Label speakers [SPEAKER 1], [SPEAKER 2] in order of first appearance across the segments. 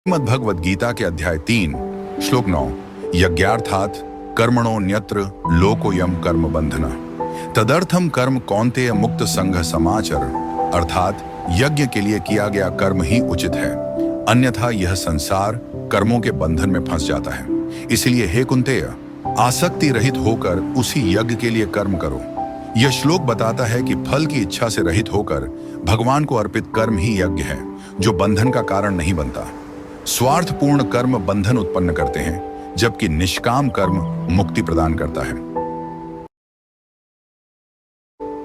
[SPEAKER 1] श्रीमद्भगवद गीता के अध्याय 3 श्लोक 9 यज्ञार्थात कर्मणोऽन्यत्र लोकोयम कर्म बंधना तदर्थम कर्म कौन्तेय मुक्त संघ समाचर अर्थात यज्ञ के लिए किया गया कर्म ही उचित है, अन्यथा यह संसार कर्मों के बंधन में फंस जाता है। इसलिए हे कुंतेय, आसक्ति रहित होकर उसी यज्ञ के लिए कर्म करो। यह श्लोक बताता है कि फल की इच्छा से रहित होकर भगवान को अर्पित कर्म ही यज्ञ है, जो बंधन का कारण नहीं बनता। स्वार्थपूर्ण कर्म बंधन उत्पन्न करते हैं, जबकि निष्काम कर्म मुक्ति प्रदान करता है।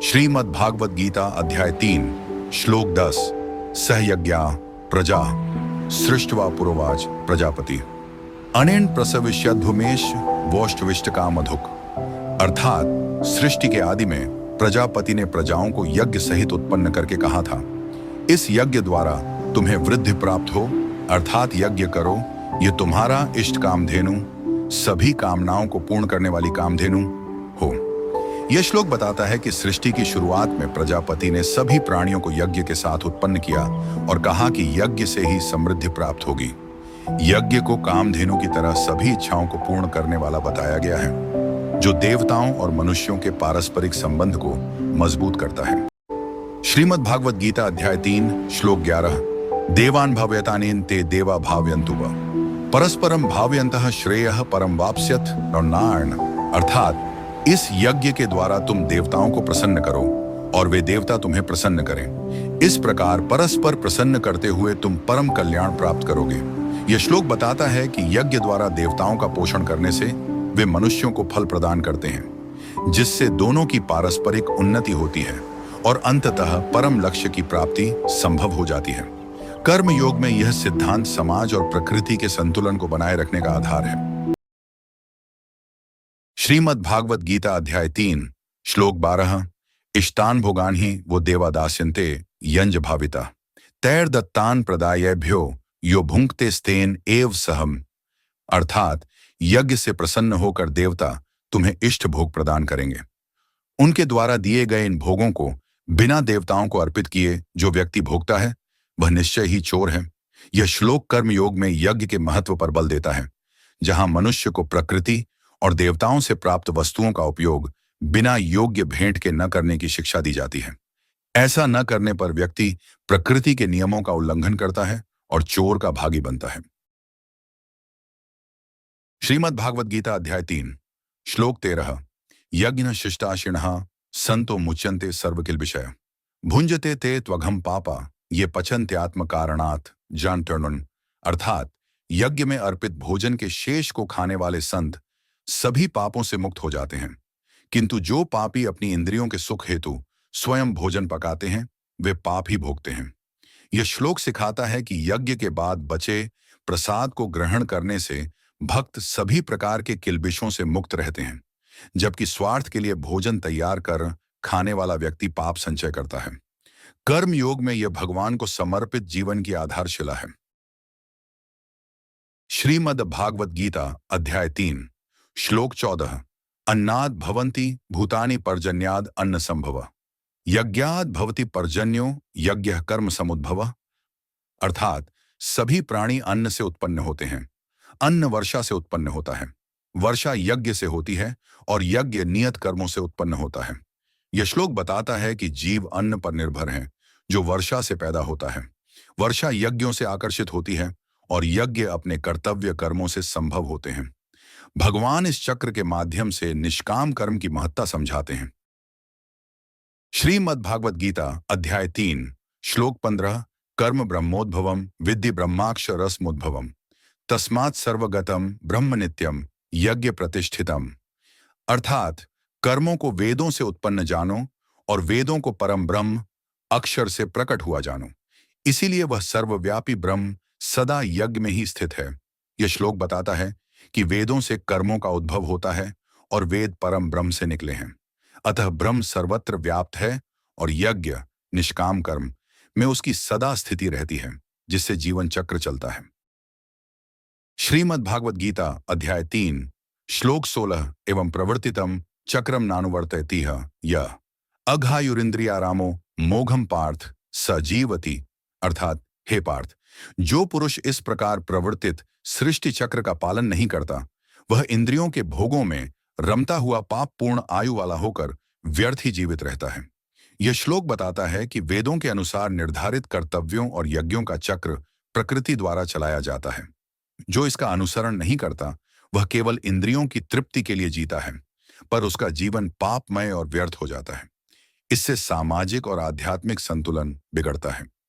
[SPEAKER 1] श्रीमद् भागवत गीता अध्याय 3 श्लोक 10 सहयज्ञा प्रजा सृष्ट्वा पुरोवाच प्रजापति अनेन प्रसविष्यद्भूमेश वोष्ठविष्टका मधुक अर्थात सृष्टि के आदि में प्रजापति ने प्रजाओं को यज्ञ सहित उत्पन्न करके कहा था, इस यज्ञ द्वारा तुम्हें वृद्धि प्राप्त हो, अर्थात यज्ञ करो, ये तुम्हारा इष्ट कामधेनु, सभी कामनाओं को पूर्ण करने वाली कामधेनु हो। यह श्लोक बताता है कि सृष्टि की शुरुआत में प्रजापति ने सभी प्राणियों को यज्ञ के साथ उत्पन्न किया और कहा कि यज्ञ से ही समृद्धि प्राप्त होगी। यज्ञ को कामधेनु की तरह सभी इच्छाओं को पूर्ण करने वाला बताया गया है, जो देवताओं और मनुष्यों के पारस्परिक संबंध को मजबूत करता है। श्रीमद् भागवत गीता अध्याय 3 श्लोक 11 देवान् भावयतानेन ते देवा भावयन्तु वा परस्परम भावयन्तः श्रेयः परम वाप्स्यथ नरनारायण अर्थात इस यज्ञ के द्वारा तुम देवताओं को प्रसन्न करो और वे देवता तुम्हें प्रसन्न करें। इस प्रकार परस्पर प्रसन्न करते हुए तुम परम कल्याण प्राप्त करोगे। यह श्लोक बताता है कि यज्ञ द्वारा देवताओं का पोषण करने से वे मनुष्यों को फल प्रदान करते हैं, जिससे दोनों की पारस्परिक उन्नति होती है और अंततः परम लक्ष्य की प्राप्ति संभव हो जाती है। कर्म योग में यह सिद्धांत समाज और प्रकृति के संतुलन को बनाए रखने का आधार है। श्रीमद् भागवत गीता अध्याय 3 श्लोक 12 इष्टान भोगान ही वो देवा दास्यन्ते यंज भाविता तैर दत्तान प्रदायेभ्यो यो भुंक्ते स्तेन एव सहम अर्थात यज्ञ से प्रसन्न होकर देवता तुम्हें इष्ट भोग प्रदान करेंगे। उनके द्वारा दिए गए इन भोगों को बिना देवताओं को अर्पित किए जो व्यक्ति भोगता है, वह निश्चय ही चोर है। यह श्लोक कर्म योग में यज्ञ के महत्व पर बल देता है, जहां मनुष्य को प्रकृति और देवताओं से प्राप्त वस्तुओं का उपयोग बिना योग्य भेंट के न करने की शिक्षा दी जाती है। ऐसा न करने पर व्यक्ति प्रकृति के नियमों का उल्लंघन करता है और चोर का भागी बनता है। श्रीमद् भागवत गीता अध्याय 3 श्लोक 13 यज्ञ शिष्टाशिणः संतो मुच्यन्ते सर्वकिल विषय भुंजते ते त्वघम पापा ये पचन्ते आत्म कारणात् जानटर्णन अर्थात यज्ञ में अर्पित भोजन के शेष को खाने वाले संत सभी पापों से मुक्त हो जाते हैं, किंतु जो पापी अपनी इंद्रियों के सुख हेतु स्वयं भोजन पकाते हैं, वे पाप ही भोगते हैं। यह श्लोक सिखाता है कि यज्ञ के बाद बचे प्रसाद को ग्रहण करने से भक्त सभी प्रकार के किल्बिशों से मुक्त रहते हैं, जबकि स्वार्थ के लिए भोजन तैयार कर खाने वाला व्यक्ति पाप संचय करता है। कर्म योग में यह भगवान को समर्पित जीवन की आधारशिला है। श्रीमद् भागवत गीता अध्याय 3 श्लोक 14 अन्नाद भवन्ति भूतानि पर्जन्याद अन्न संभव यज्ञाद भवति पर्जन्यो यज्ञ कर्म समुद्भव अर्थात सभी प्राणी अन्न से उत्पन्न होते हैं, अन्न वर्षा से उत्पन्न होता है, वर्षा यज्ञ से होती है और यज्ञ नियत कर्मों से उत्पन्न होता है। यह श्लोक बताता है कि जीव अन्न पर निर्भर हैं, जो वर्षा से पैदा होता है। वर्षा यज्ञों से आकर्षित होती है और यज्ञ अपने कर्तव्य कर्मों से संभव होते हैं। भगवान इस चक्र के माध्यम से निष्काम कर्म की महत्ता समझाते हैं। श्रीमद् भागवत गीता अध्याय 3 श्लोक 15 कर्म ब्रह्मोद्भवम विद्धि ब्रह्माक्षरस्मोद्भवम तस्मात् सर्वगतम ब्रह्म नित्यम यज्ञ प्रतिष्ठितम अर्थात कर्मों को वेदों से उत्पन्न जानो और वेदों को परम ब्रह्म अक्षर से प्रकट हुआ जानो, इसीलिए वह सर्वव्यापी ब्रह्म सदा यज्ञ में ही स्थित है। यह श्लोक बताता है कि वेदों से कर्मों का उद्भव होता है और वेद परम ब्रह्म से निकले हैं, अतः ब्रह्म सर्वत्र व्याप्त है और यज्ञ निष्काम कर्म में उसकी सदा स्थिति रहती है, जिससे जीवन चक्र चलता है। श्रीमद् भागवत गीता अध्याय 3 श्लोक 16 एवं प्रवर्तितम चक्रम नानुवर्तयतिह यह अघायुरिंद्रियारामो मोघम पार्थ सजीवती अर्थात हे पार्थ, जो पुरुष इस प्रकार प्रवर्तित सृष्टि चक्र का पालन नहीं करता, वह इंद्रियों के भोगों में रमता हुआ पापपूर्ण आयु वाला होकर व्यर्थ ही जीवित रहता है। यह श्लोक बताता है कि वेदों के अनुसार निर्धारित कर्तव्यों और यज्ञों का चक्र प्रकृति द्वारा चलाया जाता है। जो इसका अनुसरण नहीं करता, वह केवल इंद्रियों की तृप्ति के लिए जीता है, पर उसका जीवन पापमय और व्यर्थ हो जाता है। इससे सामाजिक और आध्यात्मिक संतुलन बिगड़ता है।